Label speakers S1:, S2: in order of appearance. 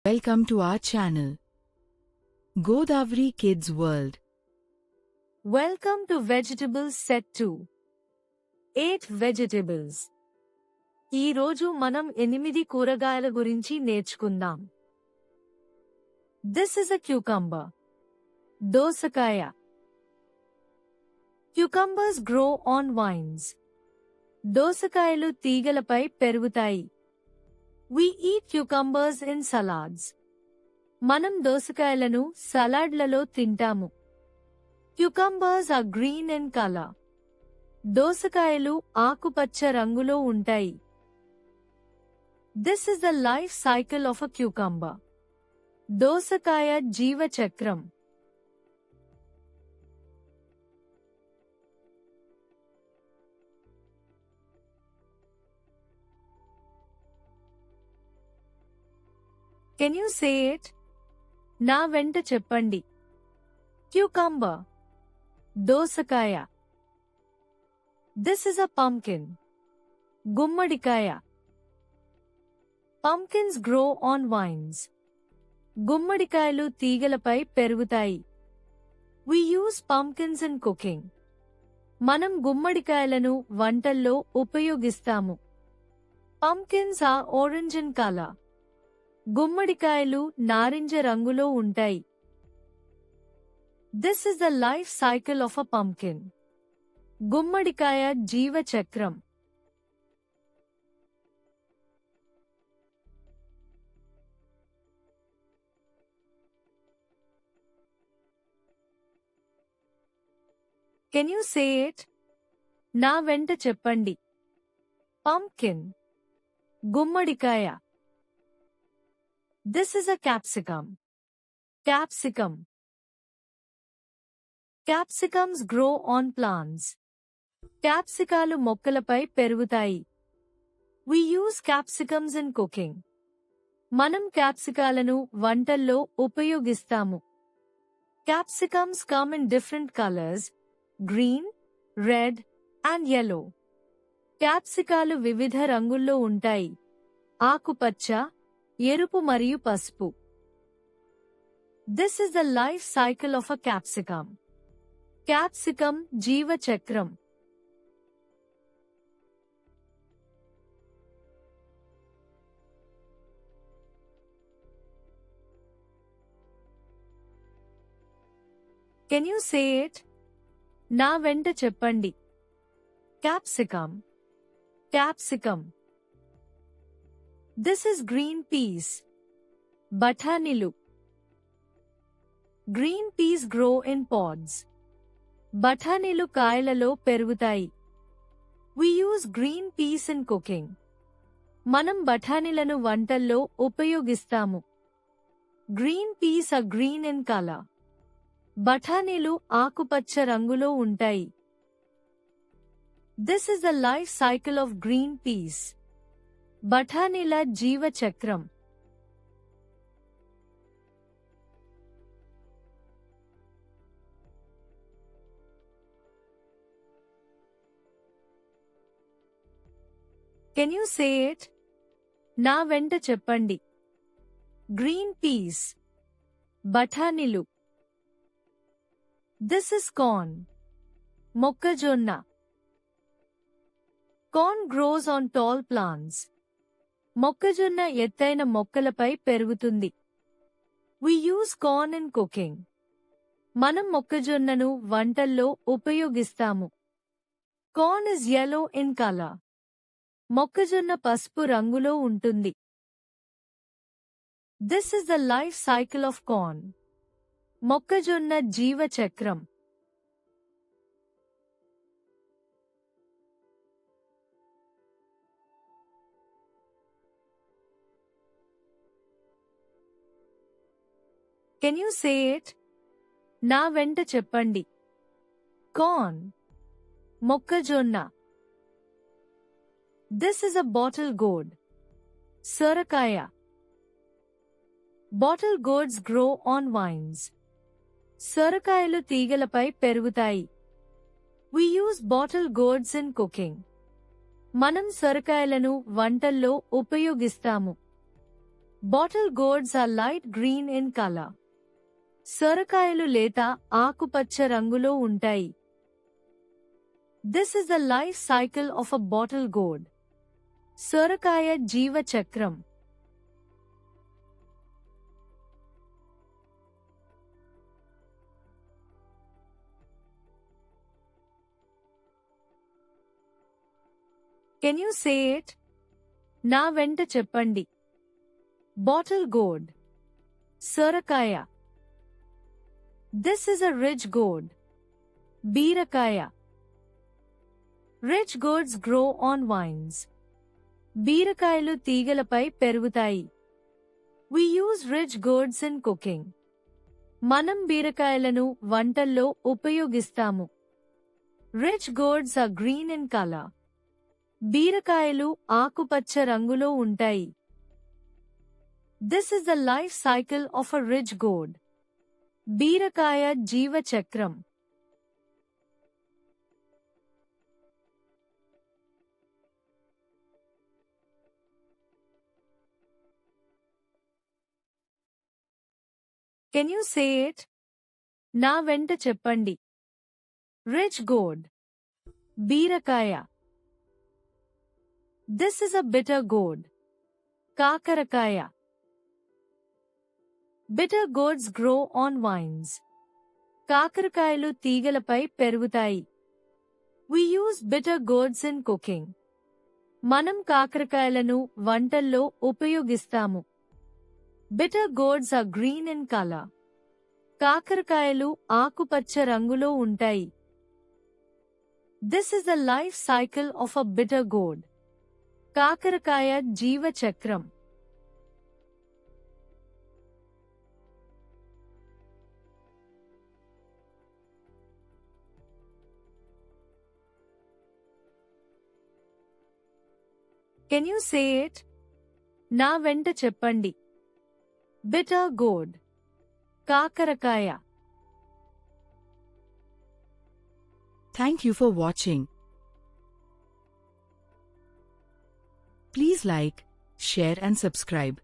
S1: Welcome to our channel, Godavari Kids World.
S2: Welcome to Vegetables Set 2. 8 vegetables. ఈ రోజు మనం 8 కూరగాయల గురించి నేర్చుకుందాం. This is a cucumber. దోసకాయ. Cucumbers grow on vines. దోసకాయలు తీగలపై పెరుగుతాయి. We eat cucumbers in salads. మనం దోసకాయలను సలాడ్లలో తింటాము. Cucumbers are green in color. దోసకాయలు ఆకుపచ్చ రంగులో ఉంటాయి. This is the life cycle of a cucumber. దోసకాయ జీవ చక్రం. Can you say it? నా వెంట చెప్పండి. Cucumber. దోసకాయ. This is a pumpkin. గుమ్మడికాయ. Pumpkins grow on vines. గుమ్మడికాయలు తీగలపై పెరుగుతాయి. We use pumpkins in cooking. మనం గుమ్మడికాయలను వంటల్లో ఉపయోగిస్తాము. Pumpkins are orange in color. గుమ్మడికాయలు నారింజ రంగులో ఉంటాయి. This is the life cycle of a pumpkin. గుమ్మడికాయ జీవ చక్రం. Can you say it? నా వెంట చెప్పండి. Pumpkin. గుమ్మడికాయ. This is a capsicum. Capsicum. Capsicums grow on plants. క్యాప్సికాలు మొక్కలపై పెరుగుతాయి. We use capsicums in cooking. మనం క్యాప్సికాలను వంటల్లో ఉపయోగిస్తాము. Capsicums come in different colors: green, red, and yellow. క్యాప్సికాలు వివిధ రంగుల్లో ఉంటాయి. ఆకుపచ్చ, ఎరుపు మరియు పసుపు. This is the life cycle of a capsicum. Capsicum జీవ చక్రం. Can you say it? నా వెంట చెప్పండి. Capsicum. Capsicum. This is green peas. బఠానీలు. Green peas grow in pods. బఠానీలు కాయలలో పెరుగుతాయి. We use green peas in cooking. మనం బఠానీలను వంటల్లో ఉపయోగిస్తాము. Green peas are green in color. బఠానీలు ఆకుపచ్చ రంగులో ఉంటాయి. This is the life cycle of green peas. బఠానీల జీవ చక్రం. Can you say it? నా వెంట చెప్పండి. Green peas. బఠానీలు. This is corn. మొక్కజొన్న. Corn grows on tall plants. మొక్కజొన్న ఎత్తైన మొక్కలపై పెరుగుతుంది. We use corn in cooking. మనం మొక్కజొన్నను వంటల్లో ఉపయోగిస్తాము. Corn is yellow in color. మొక్కజొన్న పసుపు రంగులో ఉంటుంది. This is the life cycle of corn. మొక్కజొన్న జీవ చక్రం. Can you say it? నా వెంట చెప్పండి. Corn. మొక్కజొన్న. This is a bottle gourd. సొరకాయ. Bottle gourds grow on vines. సొరకాయలు తీగలపై పెరుగుతాయి. We use bottle gourds in cooking. మనం సొరకాయలను వంటల్లో ఉపయోగిస్తాము. Bottle gourds are light green in color. సొరకాయలు లేత ఆకుపచ్చ రంగులో ఉంటాయి. This is the life cycle of a bottle gourd. సొరకాయ జీవ చక్రం. Can you say it? నా వెంట చెప్పండి. Bottle gourd. సొరకాయ. This is a ridge gourd. బీరకాయ. Ridge gourds grow on vines. బీరకాయలు తీగలపై పెరుగుతాయి. We use ridge gourds in cooking. మనం బీరకాయలను వంటల్లో ఉపయోగిస్తాము. Ridge gourds are green in color. బీరకాయలు ఆకుపచ్చ రంగులో ఉంటాయి. This is the life cycle of a ridge gourd. బీరకాయ జీవ చక్రం. Can you say it? నా వెంట చెప్పండి. Ridge gourd. బీరకాయ. This is a bitter gourd. కాకరకాయ. Bitter gourds grow on vines. కాకరకాయలు తీగలపై పెరుగుతాయి. We use bitter gourds in cooking. మనం కాకరకాయలను వంటల్లో ఉపయోగిస్తాము. Bitter gourds are green in color. కాకరకాయలు ఆకుపచ్చ రంగులో ఉంటాయి. This is the life cycle of a bitter gourd. కాకరకాయ జీవ చక్రం. Can you say it? నా వెంట చెప్పండి. Bitter gourd. కాకరకాయ.
S1: Thank you for watching. Please like, share and subscribe.